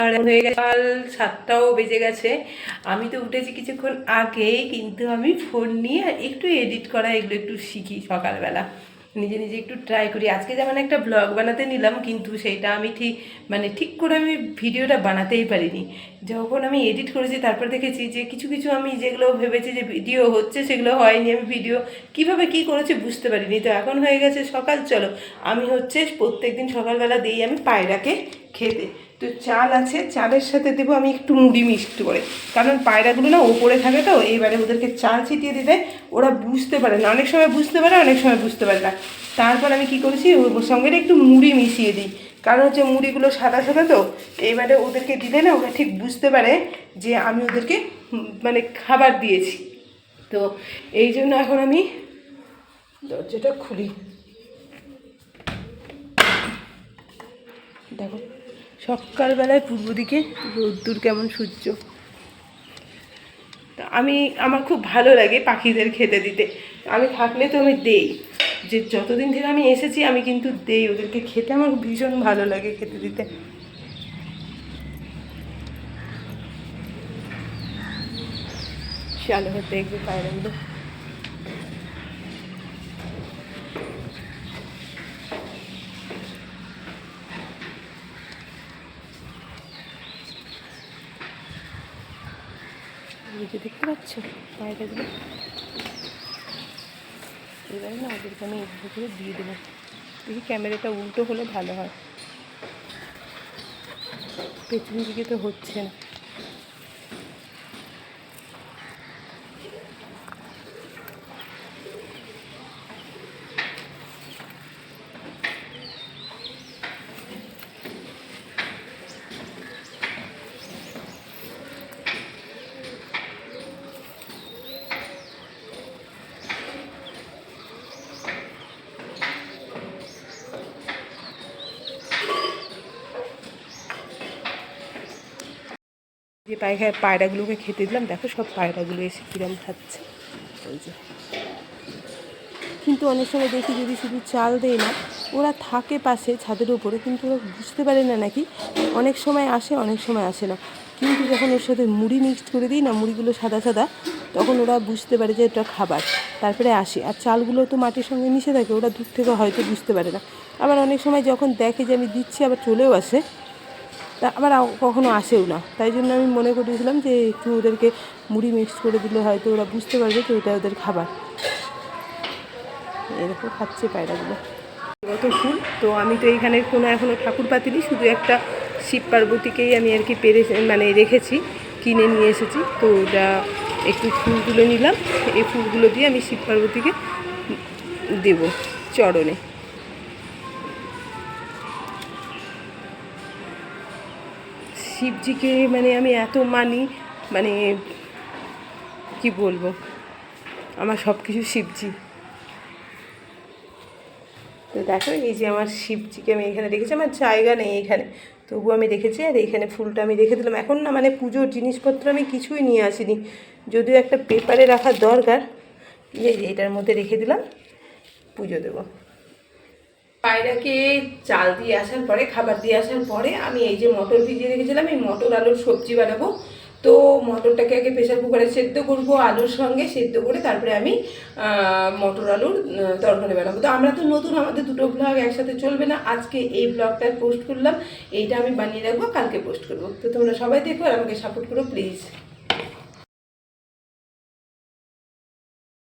আর হয়ে গেছে কাল 7টাও বেজে গেছে। আমি তো উঠেছি কিছুক্ষণ আগেই, কিন্তু আমি ফোন নিয়ে একটু এডিট করা এগুলো একটু শিখি সকালবেলা, নিজে নিজে একটু ট্রাই করি। আজকে যেমন একটা ব্লগ বানাতে নিলাম, কিন্তু সেইটা আমি ঠিক করে আমি ভিডিওটা বানাতেই পারিনি। যখন আমি এডিট করেছি তারপর দেখেছি যে কিছু কিছু আমি যেগুলো ভেবেছি যে ভিডিও হচ্ছে সেগুলো হয়নি, আমি ভিডিও কিভাবে কি করেছি বুঝতে পারিনি। তো এখন হয়ে গেছে সকাল, চলো আমি প্রত্যেক দিন সকালবেলা দিই আমি পায়রাকে খেতে। তো চাল আছে, চালের সাথে দেবো আমি একটু মুড়ি মিক্সড করে, কারণ পায়রাগুলো না ওপরে থাকে, তো এইবারে ওদেরকে চাল ছিটিয়ে দিলে ওরা বুঝতে পারে না, অনেক সময় বুঝতে পারে অনেক সময় বুঝতে পারে না। তারপর আমি কি করেছি, ওর সঙ্গে একটু মুড়ি মিশিয়ে দিই, কারণ মুড়িগুলো সাদা সাদা, তো এইবারে ওদেরকে দিলে না ওরা ঠিক বুঝতে পারে যে আমি ওদেরকে মানে খাবার দিয়েছি। তো এই জন্য এখন আমি দরজাটা খুলি। দেখো সকালবেলায় পূর্ব দিকে রোদ্দুর কেমন, সূর্য। আমার খুব ভালো লাগে পাখিদের খেতে দিতে। আমি থাকলে তো আমি দেই, যে যতদিন থেকে আমি এসেছি আমি কিন্তু দেই ওদেরকে খেতে, আমার ভীষণ ভালো লাগে খেতে দিতে। চলো দেখবে পায়রাগুলো। দেখতে পাচ্ছ পায়রাগুলো? এবারে না ওদেরকে আমি এর ভিতরে দিয়ে দেবো। দেখি ক্যামেরাটা উল্টো হলে ভালো হয়, পেছন দিকে তো হচ্ছে না। যে পায়রাগুলোকে খেতে দিলাম, দেখো সব পায়রাগুলো এসে কিরম খাচ্ছে, ওই যে। কিন্তু অনেক সময় দেখি যদি শুধু চাল দেয় না, ওরা থাকে পাশে ছাদের উপরে, কিন্তু ওরা বুঝতে পারে না নাকি, অনেক সময় আসে অনেক সময় আসে না। কিন্তু যখন ওর সাথে মুড়ি মিক্সড করে দিই না, মুড়িগুলো সাদা সাদা, তখন ওরা বুঝতে পারে যে এটা খাবার, তারপরে আসে। আর চালগুলো তো মাটির সঙ্গে মিশে থাকে, ওরা দূর থেকে হয়তো বুঝতে পারে না। আবার অনেক সময় যখন দেখে যে আমি দিচ্ছি আবার চলেও আসে, তা আবার কখনো আসেও না। তাই জন্য আমি মনে করেছিলাম যে একটু ওদেরকে মুড়ি মিক্সড করে দিলে হয়তো ওরা বুঝতে পারবে যে ওটা ওদের খাবার। এরকম খাচ্ছে পায়রাগুলো। কত ফুল! তো আমি তো এইখানে কোনো এখনও ঠাকুর পাতিনি, শুধু একটা শিব পার্বতীকেই আমি আর কি রেখেছি, কিনে নিয়ে এসেছি। তো ওটা একটু ফুল তুলে নিলাম, এই ফুলগুলো দিয়ে আমি শিব পার্বতীকে দেব চরণে। শিবজিকে আমি এত মানি, কি বলবো, আমার সব কিছু শিবজি। তো দেখো এই যে আমার শিবজিকে আমি এখানে রেখেছি, আমার জায়গা নেই এখানে, তবুও আমি রেখেছি। আর এইখানে ফুলটা আমি রেখে দিলাম। এখন না পুজোর জিনিসপত্র আমি কিছুই নিয়ে আসিনি, যদিও একটা পেপারে রাখার দরকার, এই যে এটার মধ্যে রেখে দিলাম, পুজো দেবো। পায়রাকে চাল দিয়ে আসার পরে, খাবার দিয়ে আসার পরে আমি এই যে মটর ভিজিয়ে রেখেছিলাম, এই মটর আলুর সবজি বানাবো। তো মটরটাকে আগে প্রেসার কুকারে সেদ্ধ করবো, আলুর সঙ্গে সেদ্ধ করে তারপরে আমি মটর আলুর তরকারি বানাবো। তো আমরা তো নতুন, আমাদের দুটো ব্লগ একসাথে চলবে না। আজকে এই ব্লগটা পোস্ট করলাম, এইটা আমি বানিয়ে রাখবো, কালকে পোস্ট করবো। তো তোমরা সবাই দেখো আর আমাকে সাপোর্ট করো প্লিজ।